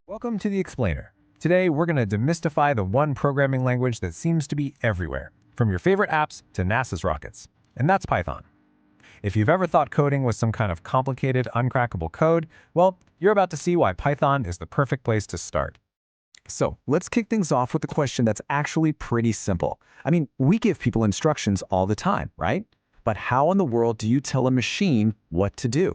Welcome to the Explainer. Today, we're going to demystify the one programming language that seems to be everywhere, from your favorite apps to NASA's rockets, and that's Python. If you've ever thought coding was some kind of complicated, uncrackable code, well, you're about to see why Python is the perfect place to start. So let's kick things off with a question that's actually pretty simple. We give people instructions all the time, right? But how in the world do you tell a machine what to do?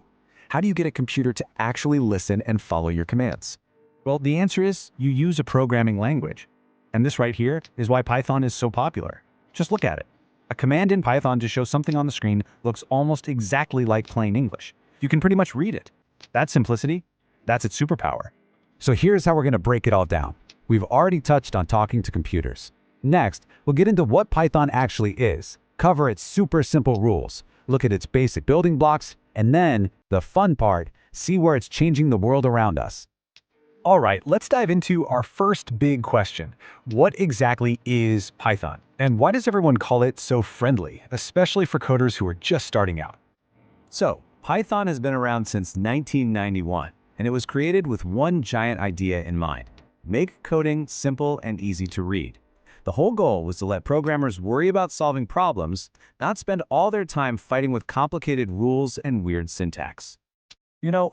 How do you get a computer to actually listen and follow your commands? Well, the answer is you use a programming language. And this right here is why Python is so popular. Just look at it. A command in Python to show something on the screen looks almost exactly like plain English. You can pretty much read it. That's simplicity. That's its superpower. So here's how we're going to break it all down. We've already touched on talking to computers. Next, we'll get into what Python actually is, cover its super simple rules, look at its basic building blocks, and then, the fun part, see where it's changing the world around us. All right, let's dive into our first big question. What exactly is Python? And why does everyone call it so friendly, especially for coders who are just starting out? So, Python has been around since 1991, and it was created with one giant idea in mind: make coding simple and easy to read. The whole goal was to let programmers worry about solving problems, not spend all their time fighting with complicated rules and weird syntax.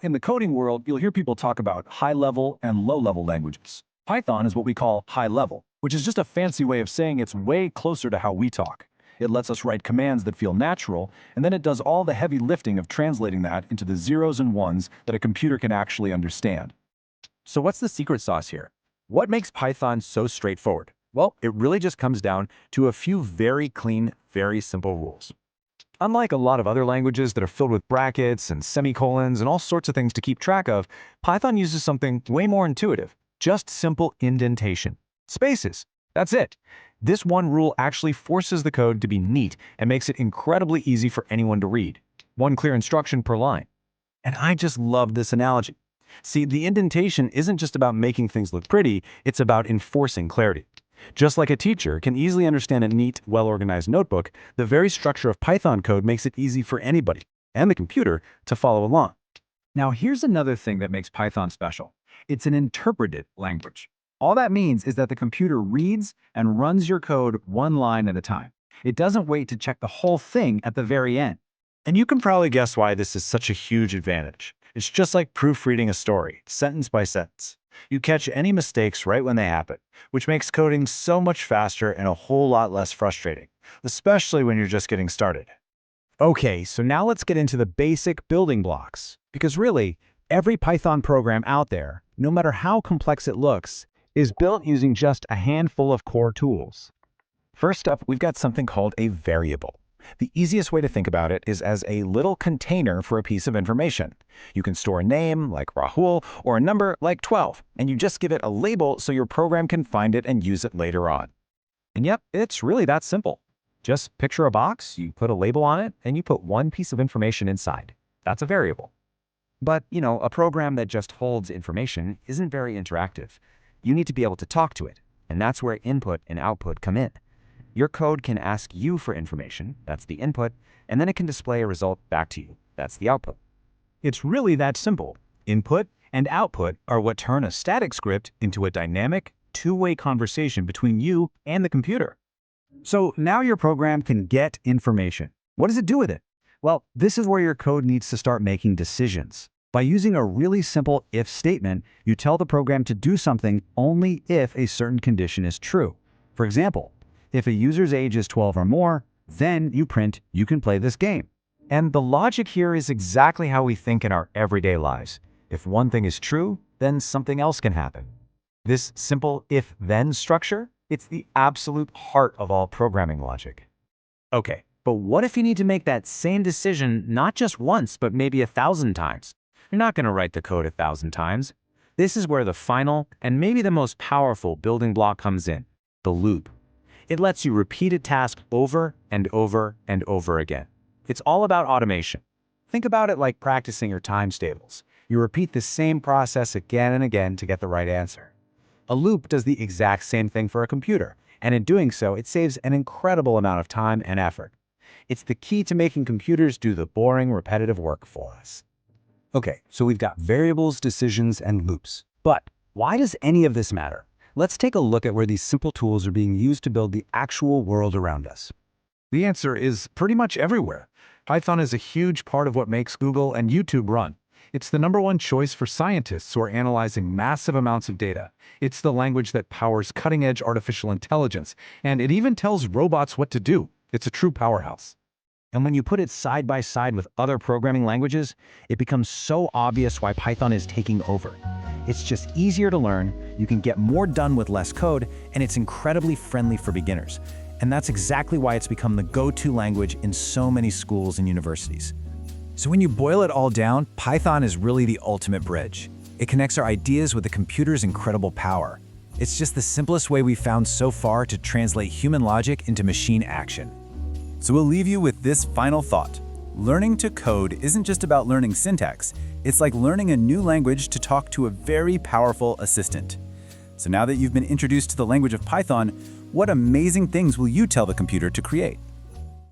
In the coding world, you'll hear people talk about high-level and low-level languages. Python is what we call high-level, which is just a fancy way of saying it's way closer to how we talk. It lets us write commands that feel natural, and then it does all the heavy lifting of translating that into the zeros and ones that a computer can actually understand. So what's the secret sauce here? What makes Python so straightforward? Well, it really just comes down to a few very clean, very simple rules. Unlike a lot of other languages that are filled with brackets and semicolons and all sorts of things to keep track of, Python uses something way more intuitive: just simple indentation. Spaces. That's it. This one rule actually forces the code to be neat and makes it incredibly easy for anyone to read. One clear instruction per line. And I just love this analogy. See, the indentation isn't just about making things look pretty, it's about enforcing clarity. Just like a teacher can easily understand a neat, well-organized notebook, the very structure of Python code makes it easy for anybody, and the computer, to follow along. Now, here's another thing that makes Python special. It's an interpreted language. All that means is that the computer reads and runs your code one line at a time. It doesn't wait to check the whole thing at the very end. And you can probably guess why this is such a huge advantage. It's just like proofreading a story, sentence by sentence. You catch any mistakes right when they happen, which makes coding so much faster and a whole lot less frustrating, especially when you're just getting started. Okay, so now let's get into the basic building blocks. Because really, every Python program out there, no matter how complex it looks, is built using just a handful of core tools. First up, we've got something called a variable. The easiest way to think about it is as a little container for a piece of information. You can store a name, like Rahul, or a number, like 12, and you just give it a label so your program can find it and use it later on. And yep, it's really that simple. Just picture a box, you put a label on it, and you put one piece of information inside. That's a variable. But, a program that just holds information isn't very interactive. You need to be able to talk to it, and that's where input and output come in. Your code can ask you for information, that's the input, and then it can display a result back to you, that's the output. It's really that simple. Input and output are what turn a static script into a dynamic, two-way conversation between you and the computer. So now your program can get information. What does it do with it? Well, this is where your code needs to start making decisions. By using a really simple if statement, you tell the program to do something only if a certain condition is true. For example, if a user's age is 12 or more, then you print, "You can play this game." And the logic here is exactly how we think in our everyday lives. If one thing is true, then something else can happen. This simple if-then structure, it's the absolute heart of all programming logic. Okay, but what if you need to make that same decision not just once, but maybe 1,000 times? You're not going to write the code 1,000 times. This is where the final and maybe the most powerful building block comes in: the loop. It lets you repeat a task over and over and over again. It's all about automation. Think about it like practicing your times tables. You repeat the same process again and again to get the right answer. A loop does the exact same thing for a computer, and in doing so, it saves an incredible amount of time and effort. It's the key to making computers do the boring, repetitive work for us. Okay, so we've got variables, decisions, and loops. But Why does any of this matter? Let's take a look at where these simple tools are being used to build the actual world around us. The answer is pretty much everywhere. Python is a huge part of what makes Google and YouTube run. It's the #1 choice for scientists who are analyzing massive amounts of data. It's the language that powers cutting-edge artificial intelligence, and it even tells robots what to do. It's a true powerhouse. And when you put it side by side with other programming languages, it becomes so obvious why Python is taking over. It's just easier to learn, you can get more done with less code, and it's incredibly friendly for beginners. And that's exactly why it's become the go-to language in so many schools and universities. So when you boil it all down, Python is really the ultimate bridge. It connects our ideas with the computer's incredible power. It's just the simplest way we've found so far to translate human logic into machine action. So we'll leave you with this final thought. Learning to code isn't just about learning syntax. It's like learning a new language to talk to a very powerful assistant. So now that you've been introduced to the language of Python, what amazing things will you tell the computer to create?